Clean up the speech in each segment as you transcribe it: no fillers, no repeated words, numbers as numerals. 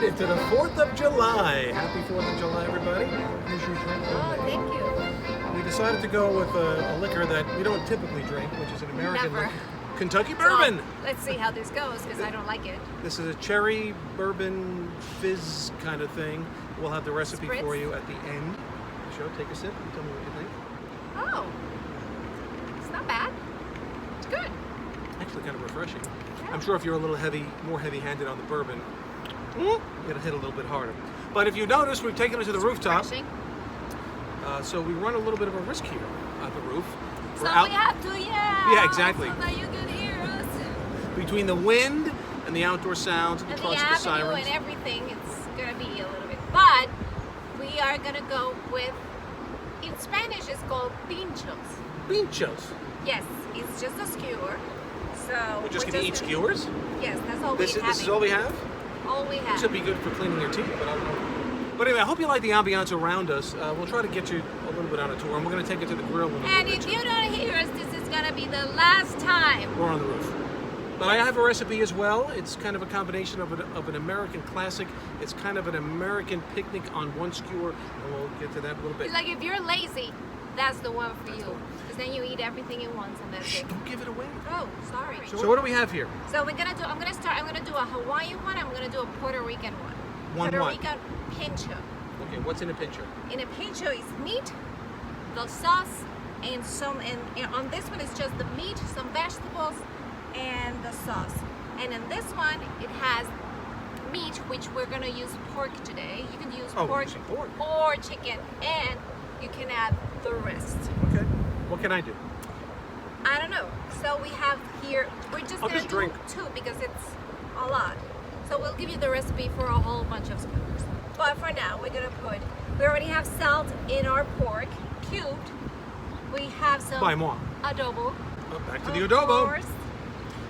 made it to the 4th of July. Happy 4th of July, everybody. Here's your drink. Oh, thank you. We decided to go with a liquor that we don't typically drink, which is an American Never. liquor. Kentucky bourbon. So, let's see how this goes, because I don't like it. This is a cherry bourbon fizz kind of thing. We'll have the recipe Spritz. for you at the end. Sure, take a sip and tell me what you think. Oh, it's not bad. It's good. Actually, kind of refreshing. Yeah. I'm sure if you're a little more heavy-handed on the bourbon, it'll hit a little bit harder. But if you notice, we've taken it to the rooftop. Refreshing. So we run a little bit of a risk here at the roof. So We're out we have to yell. Yeah, exactly. So that you can hear us. between the wind and the outdoor sounds and the And the clutch of the avenue sirens. and everything, it's gonna be a little bit. But we are gonna go with, in Spanish it's called pinchos. Pinchos. Yes, it's just a skewer. So We're just gonna eat skewers? Yes, that's all This we have. is all we have? All we have. This would be good for cleaning your teeth, but I don't know. But anyway, I hope you like the ambiance around us. We'll try to get you a little bit on a tour, and we're going to take it to the grill in a little And bit, if too. you don't hear us, this is gonna be the last time. We're on the roof. But I have a recipe as well. It's kind of a combination of an American classic. It's kind of an American picnic on one skewer, and we'll get to that a little bit. It's like if you're lazy, that's the one for you. Because then you eat everything at once and that's Shh, it. don't give it away. Oh, sorry. So what do we have here? So we're gonna do. I'm gonna do a Hawaiian one. I'm gonna do a Puerto Rican one. One Puerto what? Rican pincho. Okay, what's in a pincher? In a pincho is meat, the sauce, and some. And on this one is just the meat, some vegetables, and the sauce. And in this one, it has meat, which we're gonna use pork today. You can use pork some pork. or chicken, and you can add the rest. Okay. What can I do? I don't know. So we have here, we're just I'll gonna just do drink. 2 because it's a lot. So we'll give you the recipe for a whole bunch of skewers. But for now, we already have salt in our pork, cubed. We have some Buy more. adobo. Oh, back to the Of adobo. course.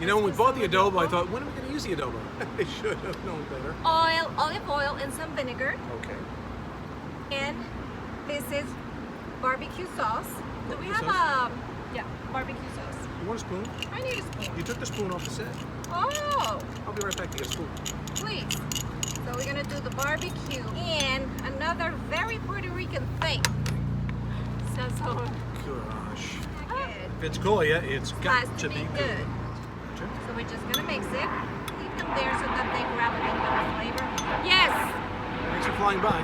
You know, when we Let's bought put the some adobo, I adobo. thought, when are we going to use the adobo? I should have known better. Oil, olive oil, and some vinegar. Okay. And this is barbecue sauce. Do we Barbecue have sauce? yeah, barbecue sauce. You want a spoon? I need a spoon. You took the spoon off the set. Oh, I'll be right back to get a spoon. please. So we're gonna do the barbecue and another very Puerto Rican thing. So Gosh. good. If it's Goya, it's got Has to be good. So we're just gonna mix it. Leave them there so that they grab a little bit of flavor. Yes. Thanks for flying by.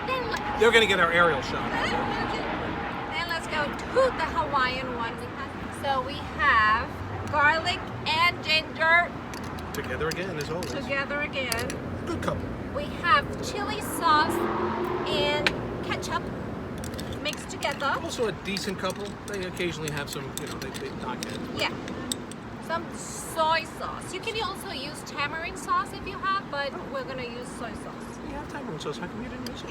Then They're going to get our aerial shot. then let's go to the Hawaiian one. So we have garlic and ginger Together again, as always. together again. Good couple. We have chili sauce and ketchup mixed together. Also a decent couple. They occasionally have some, they knock it. Yeah. Some soy sauce. You can also use tamarind sauce if you have, but we're gonna use soy sauce. We have tamarind sauce. How come you didn't use it?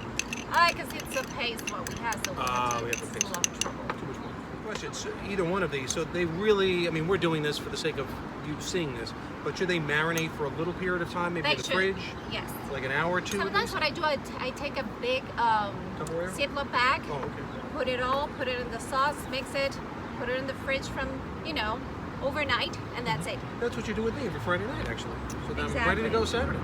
Because it's a paste what we have, so we Ah, we have to paste it. Too much more. Questions. Either one of these. So they really, we're doing this for the sake of you seeing this, but should they marinate for a little period of time, maybe in the fridge? Yes. Like an hour or two? at Sometimes least? what I do, I take a big Tupperware? Ziploc bag, Oh, okay. put it in the sauce, mix it, put it in the fridge from, overnight, and that's it. That's what you do with me every Friday night, actually. So then I'm ready Exactly. to go Saturday.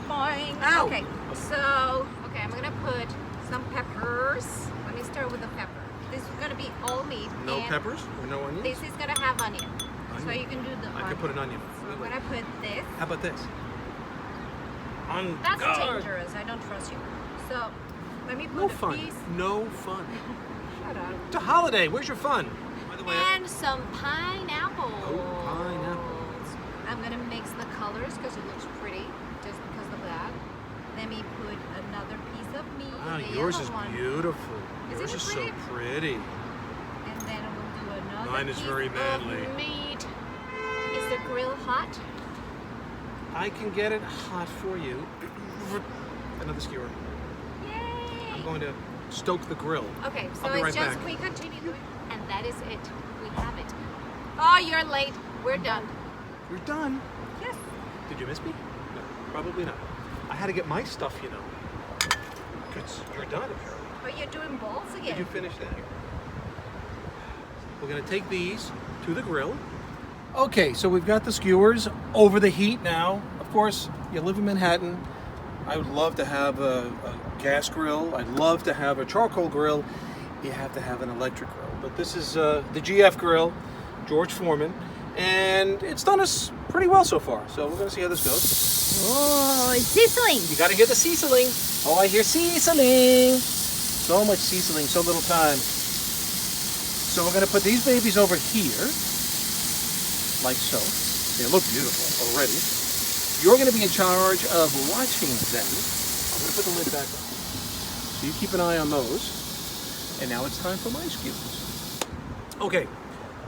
Boing. Ow. Okay, so, I'm gonna put some peppers. Let me start with the pepper. This is gonna be all meat. No and peppers or no onions? This is gonna have onion. So Onion. you can do the I can put an onion. So I'm gonna put this. How about this? On That's guard. dangerous. I don't trust you. So let me put No a fun. piece. No fun. Shut up. It's a holiday. Where's your fun? By the way, And some pineapple. Oh, pineapples. I'm gonna mix the colors because it looks pretty, just because of that. Let me put another piece of meat. wow, the yours yellow is one. beautiful. Isn't Yours it is so pretty? pretty. And then we'll do another Mine is piece very manly. of meat. Is the grill hot? I can get it hot for you. Another skewer. Yay! I'm going to stoke the grill. Okay, so I'll be it's right just back. we continue doing, and that is it. We have it. Oh, you're late. We're done. You're done. Yes. Did you miss me? No, probably not. I had to get my stuff, Good. You're done, apparently. Oh, you're doing balls Did again. you finish that? We're going to take these to the grill. Okay, so we've got the skewers over the heat now. Of course, you live in Manhattan, I would love to have a gas grill. I'd love to have a charcoal grill. You have to have an electric grill. But this is the GF grill, George Foreman, and it's done us pretty well so far. So we're going to see how this goes. Oh, it's sizzling. You got to hear the sizzling. Oh, I hear sizzling. So much sizzling, so little time. So we're going to put these babies over here, like so. They look beautiful already. You're going to be in charge of watching them. I'm going to put the lid back on. So you keep an eye on those. And now it's time for my skewers. Okay,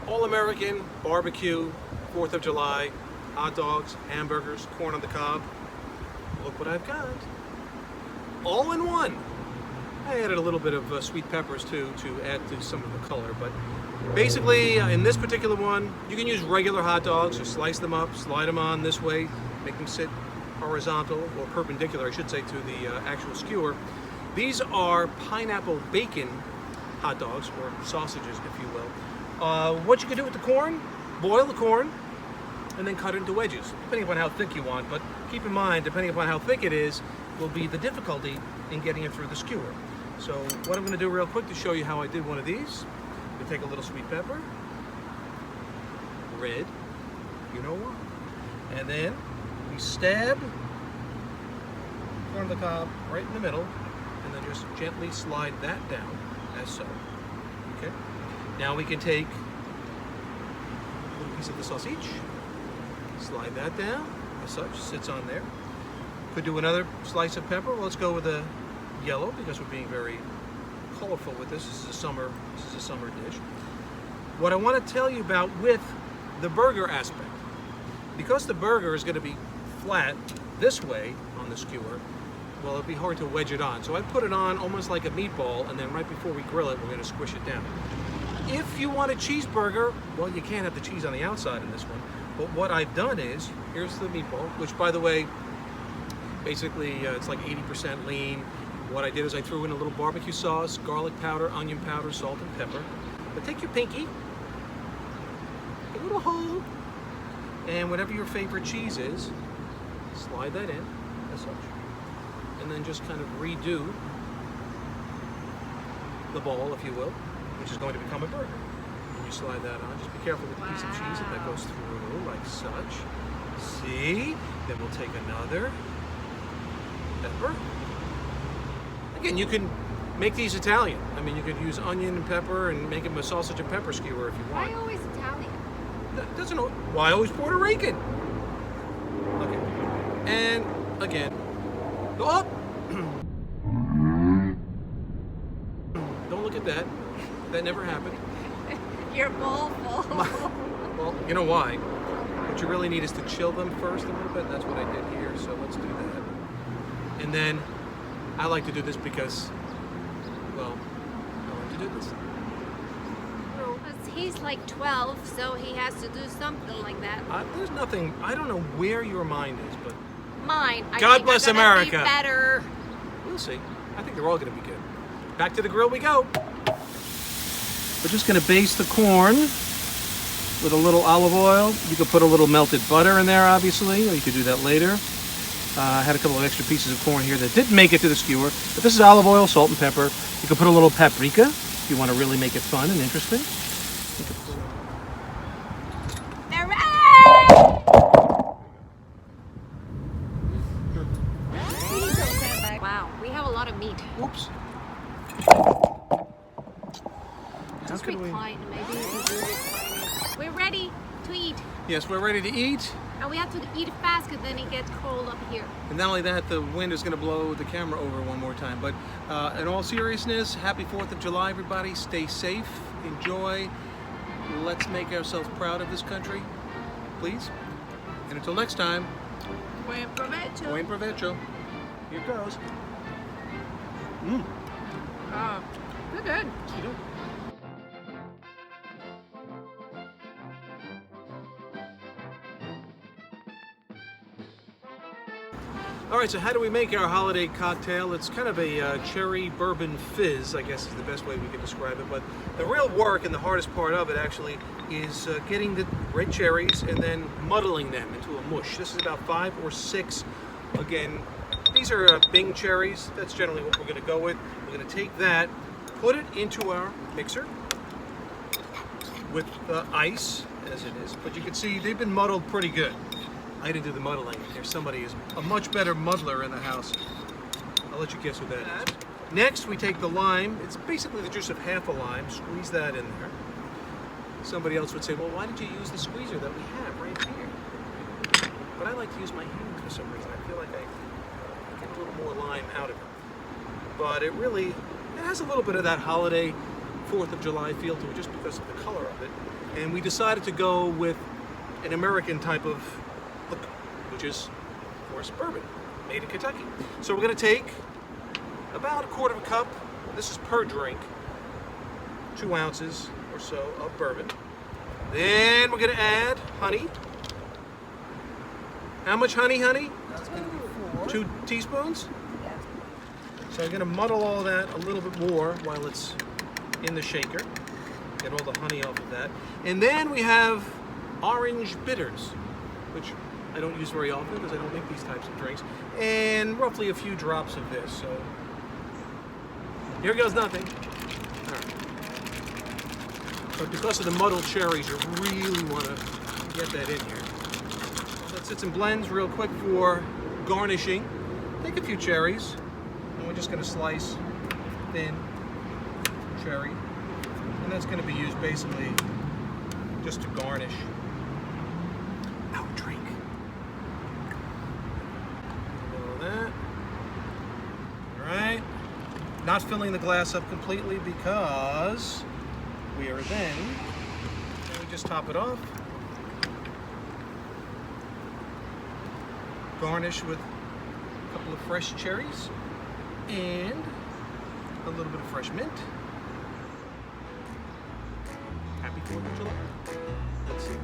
all-American barbecue, 4th of July, hot dogs, hamburgers, corn on the cob. Look what I've got. All in one. I added a little bit of sweet peppers too to add to some of the color, but basically in this particular one, you can use regular hot dogs, just slice them up, slide them on this way, make them sit horizontal or perpendicular, I should say, to the actual skewer. These are pineapple bacon hot dogs, or sausages, if you will. What you can do with the corn, boil the corn, and then cut it into wedges, depending upon how thick you want. But keep in mind, depending upon how thick it is, will be the difficulty in getting it through the skewer. So what I'm going to do real quick to show you how I did one of these, I'm going to take a little sweet pepper, red, you know why, and then we stab corn on the cob right in the middle, and then just gently slide that down, as so. Okay. Now we can take a little piece of the sausage, slide that down, as such, sits on there. Could do another slice of pepper. Well, let's go with the yellow because we're being very colorful with this. This is a summer dish. What I want to tell you about with the burger aspect, because the burger is going to be flat this way on the skewer, well, it'd be hard to wedge it on. So I put it on almost like a meatball, and then right before we grill it, we're going to squish it down. If you want a cheeseburger, well, you can't have the cheese on the outside in this one. But what I've done is, here's the meatball, which, by the way, basically it's like 80% lean. What I did is I threw in a little barbecue sauce, garlic powder, onion powder, salt, and pepper. But take your pinky, a little hole, and whatever your favorite cheese is, slide that in, as such. And then just kind of redo the ball, if you will, which is going to become a burger. And you slide that on. Just be careful with the piece of cheese if that goes through, like such. See? Then we'll take another pepper. Again, you can make these Italian. I mean, you could use onion and pepper and make them a sausage and pepper skewer if you want. Why always Italian? That doesn't know. Why always Puerto Rican? Okay. And again, go up. Don't look at that. That never happened. You're bowlful. Well, you know why? What you really need is to chill them first a little bit. That's what I did here. So let's do that. And then I like to do this because, well, I like to do this. He's like 12, so he has to do something like that. There's nothing. I don't know where your mind is, but Mine. God bless America. Be better. We'll see. I think they're all going to be good. Back to the grill we go. We're just going to baste the corn with a little olive oil. You could put a little melted butter in there, obviously, or you could do that later. I had a couple of extra pieces of corn here that didn't make it to the skewer, but this is olive oil, salt, and pepper. You could put a little paprika if you want to really make it fun and interesting. They're ready! Wow, we have a lot of meat. Oops. Just recline, maybe we can do reclining. We're ready to eat. Yes, we're ready to eat. And we have to eat fast because then it gets cold up here. And not only that, the wind is going to blow the camera over one more time. But in all seriousness, happy 4th of July, everybody. Stay safe, enjoy. Let's make ourselves proud of this country, please. And until next time, Buen Provecho. Buen Provecho. Here goes. We're good. You know. All right, so how do we make our holiday cocktail? It's kind of a cherry bourbon fizz, I guess is the best way we could describe it. But the real work and the hardest part of it actually is getting the red cherries and then muddling them into a mush. This is about 5 or 6 Again, these are Bing cherries. That's generally what we're going to go with. We're going to take that, put it into our mixer with the ice as it is. But you can see they've been muddled pretty good. I didn't do the muddling. There's somebody who's a much better muddler in the house. I'll let you guess what that is. Next, we take the lime. It's basically the juice of half a lime. Squeeze that in there. Somebody else would say, well, why didn't you use the squeezer that we have right here? But I like to use my hands for some reason. I feel like I get a little more lime out of it. But it has a little bit of that holiday 4th of July feel to it just because of the color of it. And we decided to go with an American type of liquor, which is, of course, bourbon, made in Kentucky. So we're going to take about 1/4 cup, this is per drink, 2 ounces or so of bourbon. Then we're going to add honey. How much honey? That's going to be 4. 2 teaspoons? Yeah. So I'm going to muddle all that a little bit more while it's in the shaker. Get all the honey off of that. And then we have orange bitters, which I don't use very often because I don't make these types of drinks. And roughly a few drops of this. So here goes nothing. All right. But because of the muddled cherries, you really want to get that in here. That sits and blends real quick for garnishing. Take a few cherries, and we're just going to slice thin cherry. And that's going to be used basically just to garnish our drink. All that. All right. Not filling the glass up completely because we are then, we just top it off. Garnish with a couple of fresh cherries and a little bit of fresh mint. Happy 4th of July. Let's see.